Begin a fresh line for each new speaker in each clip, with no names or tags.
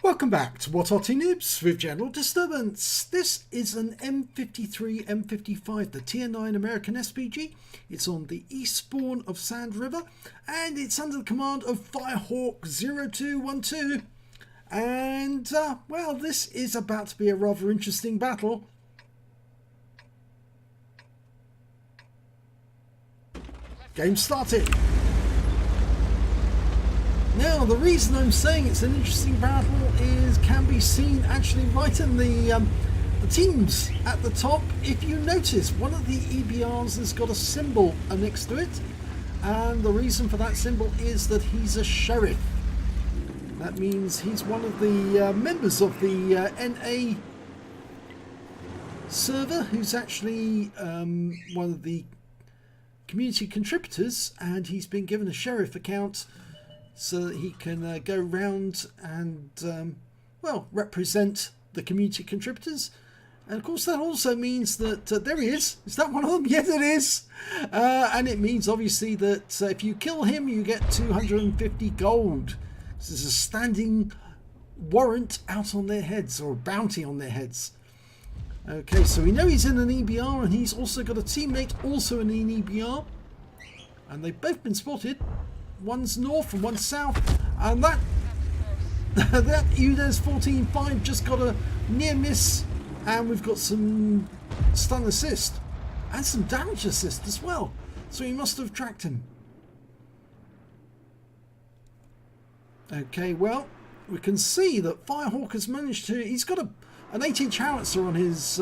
Welcome back to What Arty Noobs with General Disturbance. This is an M53 M55, the Tier 9 American SPG. It's on the east spawn of Sand River and it's under the command of Firehawk 0212. And, well, this is about to be a rather interesting battle. Game started. Now, the reason I'm saying it's an interesting battle can be seen actually right in the teams at the top. If you notice, one of the EBRs has got a symbol next to it, and the reason for that symbol is that he's a sheriff. That means he's one of the members of the NA server, who's actually one of the community contributors, and he's been given a sheriff account so that he can go round and, well, represent the community contributors. And of course that also means that, there he is. Is that one of them? Yes, it is. And it means obviously that if you kill him, you get 250 gold. This is a standing warrant out on their heads, or a bounty on their heads. Okay, so we know he's in an EBR, and he's also got a teammate also in an EBR. And they've both been spotted. One's north and one's south, and that UDES 14.5 just got a near miss, and we've got some stun assist and some damage assist as well, so he must have tracked him. Okay, well, we can see that Firehawk has managed to, he's got an 8-inch howitzer on his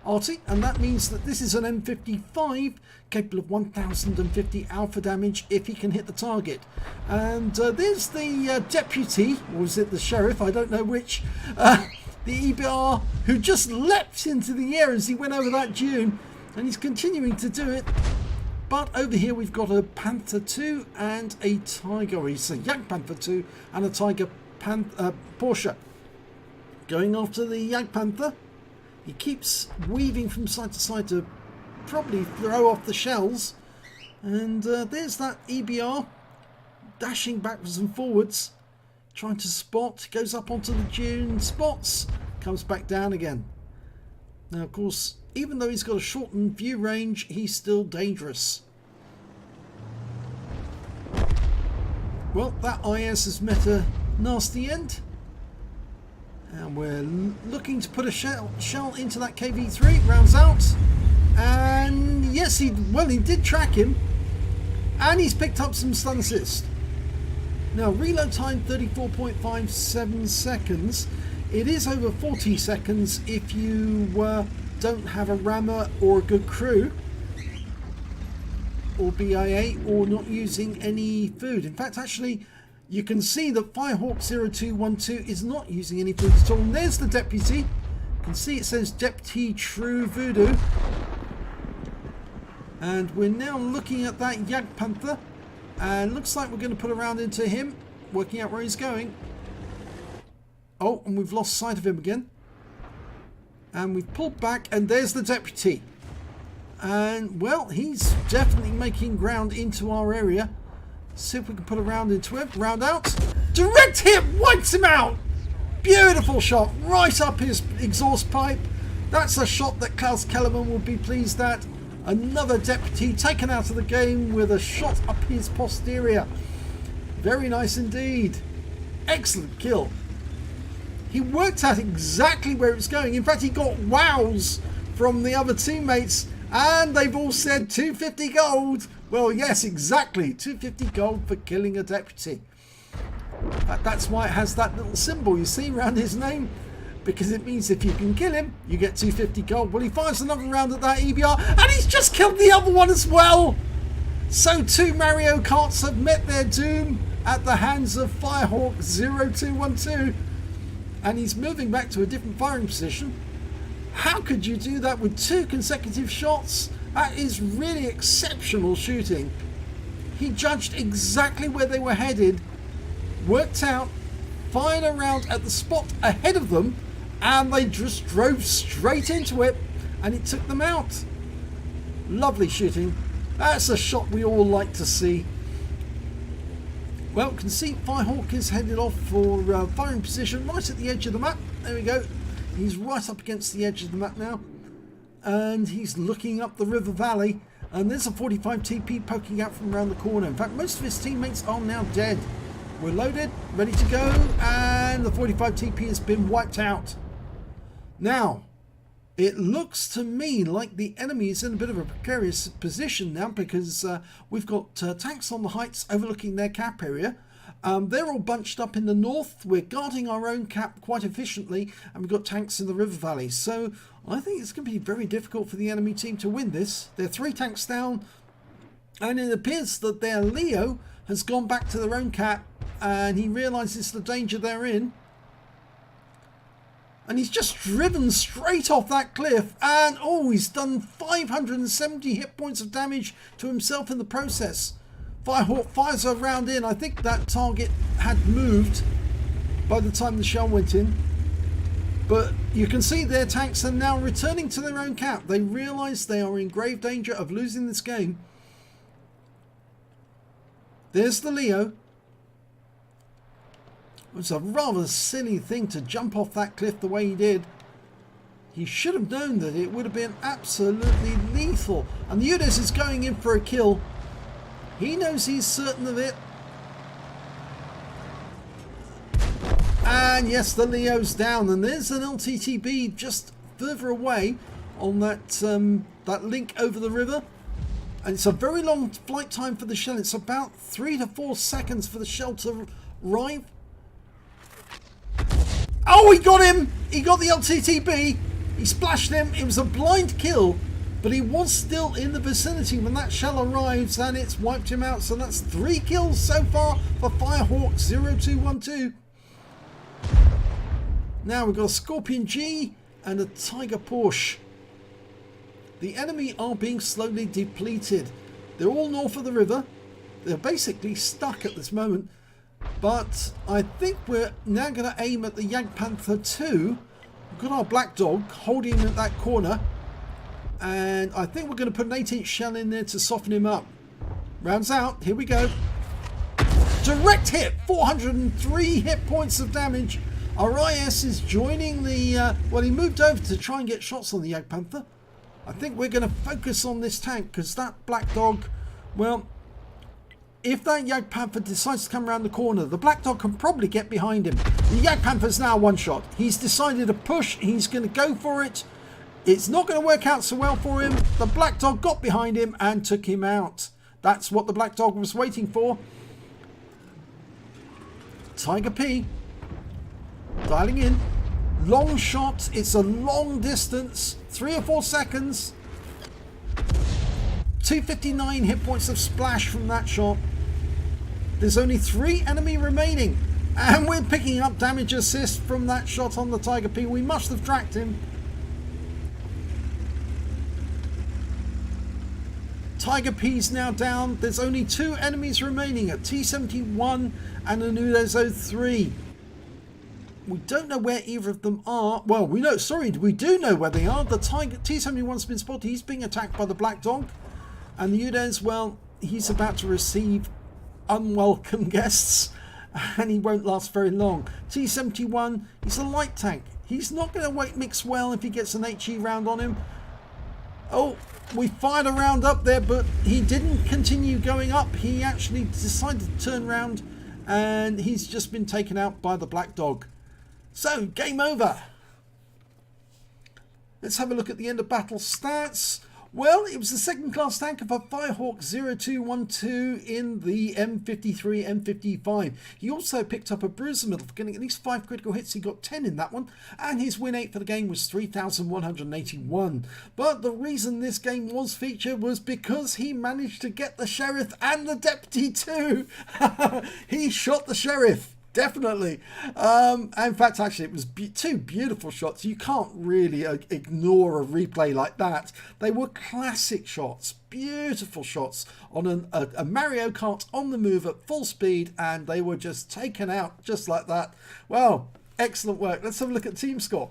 Arty, and that means that this is an M55 capable of 1050 alpha damage if he can hit the target. And there's the deputy, or is it the sheriff, I don't know which, the EBR, who just leapt into the air as he went over that dune, and he's continuing to do it. But over here we've got a Panther 2 and a Tiger, or it's a Jagd Panther 2 and a Tiger Porsche. Going after the Jagd Panther. He keeps weaving from side to side to probably throw off the shells. And there's that EBR dashing backwards and forwards, trying to spot. Goes up onto the dune, spots, comes back down again. Now, of course, even though he's got a shortened view range, he's still dangerous. Well, that IS has met a nasty end. And we're looking to put a shell into that KV3. Rounds out, and yes, he did track him, and he's picked up some stun assist. Now, reload time 34.57 seconds. It is over 40 seconds if you don't have a rammer or a good crew, or BIA, or not using any food. In fact, actually, you can see that Firehawk 0212 is not using any food at all. And there's the deputy. You can see it says Deputy TRUvoodoo. And we're now looking at that Jagd Panther. And looks like we're going to put a round into him, working out where he's going. Oh, and we've lost sight of him again. And we've pulled back, and there's the deputy. And, well, he's definitely making ground into our area. See if we can put a round into him. Round out. Direct hit! Wipes him out! Beautiful shot. Right up his exhaust pipe. That's a shot that Klaus Kellerman would be pleased at. Another deputy taken out of the game with a shot up his posterior. Very nice indeed. Excellent kill. He worked out exactly where it was going. In fact, he got wows from the other teammates, and they've all said 250 gold. Well, yes, exactly. 250 gold for killing a deputy. That's why it has that little symbol, you see, around his name. Because it means if you can kill him, you get 250 gold. Well, he fires another round at that EBR, and he's just killed the other one as well. So 2 Mario Karts have met their doom at the hands of Firehawk 0212. And he's moving back to a different firing position. How could you do that with 2 consecutive shots? That is really exceptional shooting. He judged exactly where they were headed, worked out, fired a round at the spot ahead of them, and they just drove straight into it, and it took them out. Lovely shooting. That's a shot we all like to see. Well, you can see Firehawk is headed off for firing position right at the edge of the map. There we go. He's right up against the edge of the map now. And he's looking up the river valley. And there's a 45 TP poking out from around the corner. In fact, most of his teammates are now dead. We're loaded, ready to go. And the 45 TP has been wiped out. Now, it looks to me like the enemy is in a bit of a precarious position now, because we've got tanks on the heights overlooking their cap area. They're all bunched up in the north. We're guarding our own cap quite efficiently, and we've got tanks in the river valley. So I think it's going to be very difficult for the enemy team to win this. They're 3 tanks down, and it appears that their Leo has gone back to their own cap, and he realizes the danger they're in. And he's just driven straight off that cliff. And, oh, he's done 570 hit points of damage to himself in the process. Firehawk fires a round in. I think that target had moved by the time the shell went in. But you can see their tanks are now returning to their own cap. They realise they are in grave danger of losing this game. There's the Leo. It was a rather silly thing to jump off that cliff the way he did. He should have known that it would have been absolutely lethal. And the Udes is going in for a kill. He knows he's certain of it. And yes, the Leo's down. And there's an LTTB just further away on that, that link over the river. And it's a very long flight time for the shell. It's about 3 to 4 seconds for the shell to arrive. Oh, he got him! He got the LTTB. He splashed him. It was a blind kill, but he was still in the vicinity when that shell arrives, and it's wiped him out. So that's 3 kills so far for Firehawk 0212. Now we've got a Scorpion G and a Tiger Porsche. The enemy are being slowly depleted. They're all north of the river. They're basically stuck at this moment. But I think we're now going to aim at the Jagdpanther 2. We've got our Black Dog holding him at that corner. And I think we're going to put an 8-inch shell in there to soften him up. Rounds out. Here we go. Direct hit. 403 hit points of damage. Our IS is joining the... well, he moved over to try and get shots on the Jagdpanther. I think we're going to focus on this tank, because that Black Dog... well... if that Jagdpanther decides to come around the corner, the Black Dog can probably get behind him. The Jagdpanther's now one shot. He's decided to push. He's going to go for it. It's not going to work out so well for him. The Black Dog got behind him and took him out. That's what the Black Dog was waiting for. Tiger P. Dialing in. Long shot. It's a long distance. 3 or 4 seconds. 259 hit points of splash from that shot. There's only 3 enemy remaining, and we're picking up damage assist from that shot on the Tiger P. We must have tracked him. Tiger P's now down. There's only 2 enemies remaining, a T-71 and a Nudes 03. We don't know where either of them are. Well, we do know where they are. The T-71's been spotted. He's being attacked by the Black Dog. And the Udes, well, he's about to receive unwelcome guests, and he won't last very long. T-71, he's a light tank. He's not going to mix well if he gets an HE round on him. Oh, we fired a round up there, but he didn't continue going up. He actually decided to turn around, and he's just been taken out by the Black Dog. So, game over. Let's have a look at the end of battle stats. Well, it was the second class tank of a Firehawk 0212 in the M53, M55. He also picked up a bruiser medal for getting at least 5 critical hits. He got 10 in that one, and his win rate for the game was 3,181. But the reason this game was featured was because he managed to get the Sheriff and the Deputy too. He shot the Sheriff. Definitely. In fact, actually, it was 2 beautiful shots. You can't really ignore a replay like that. They were classic shots, beautiful shots on a Mario Kart on the move at full speed, and they were just taken out just like that. Well, excellent work. Let's have a look at team score.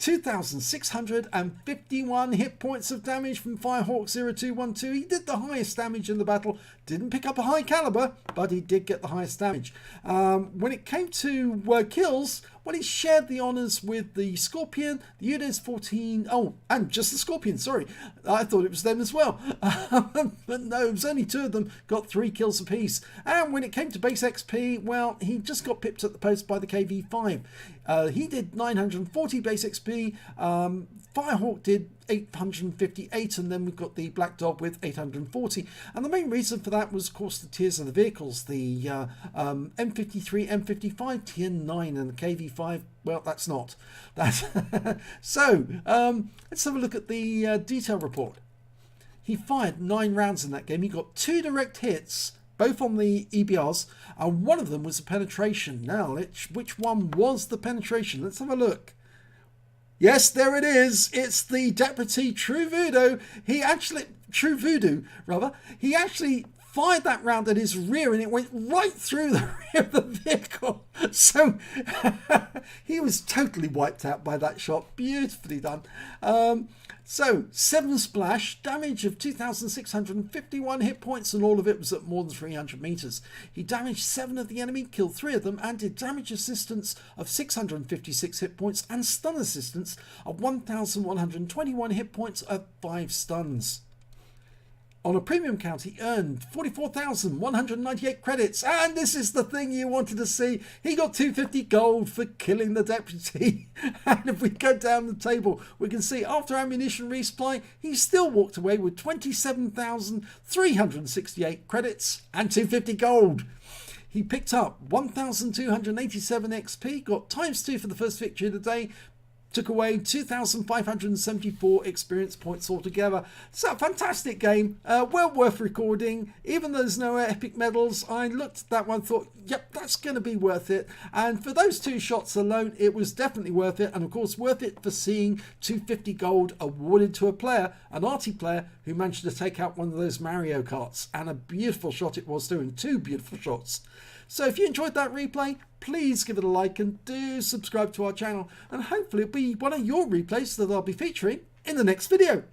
2,651 hit points of damage from Firehawk 0212. He did the highest damage in the battle. Didn't pick up a high caliber, but he did get the highest damage. When it came to kills, well, he shared the honours with the Scorpion, the UDES 14. Oh, and just the Scorpion, sorry. I thought it was them as well. But no, it was only 2 of them, got 3 kills apiece. And when it came to base XP, well, he just got pipped at the post by the KV5. He did 940 base XP. Firehawk did 858, and then we've got the Black Dog with 840. And the main reason for that was, of course, the tiers of the vehicles. The M53, M55, tier 9, and the KV5, well, that's not. So, let's have a look at the detail report. He fired 9 rounds in that game. He got 2 direct hits, both on the EBRs, and one of them was a penetration. Now, which one was the penetration? Let's have a look. Yes, there it is. It's the Deputy TRUvoodoo. TRUvoodoo, he actually fired that round at his rear and it went right through the rear of the vehicle. So he was totally wiped out by that shot. Beautifully done. So 7 splash, damage of 2,651 hit points, and all of it was at more than 300 meters. He damaged 7 of the enemy, killed 3 of them, and did damage assistance of 656 hit points and stun assistance of 1,121 hit points of 5 stuns. On a premium count, he earned 44,198 credits, and this is the thing you wanted to see. He got 250 gold for killing the deputy. And if we go down the table, we can see after ammunition resupply, he still walked away with 27,368 credits and 250 gold. He picked up 1,287 XP, got ×2 for the first victory of the day, took away 2,574 experience points altogether. So, fantastic game, well worth recording. Even though there's no epic medals, I looked at that one and thought, yep, that's going to be worth it. And for those 2 shots alone, it was definitely worth it. And of course, worth it for seeing 250 gold awarded to a player, an Arty player, who managed to take out one of those Mario Karts. And a beautiful shot it was, doing 2 beautiful shots. So if you enjoyed that replay, please give it a like and do subscribe to our channel, and hopefully it'll be one of your replays that I'll be featuring in the next video.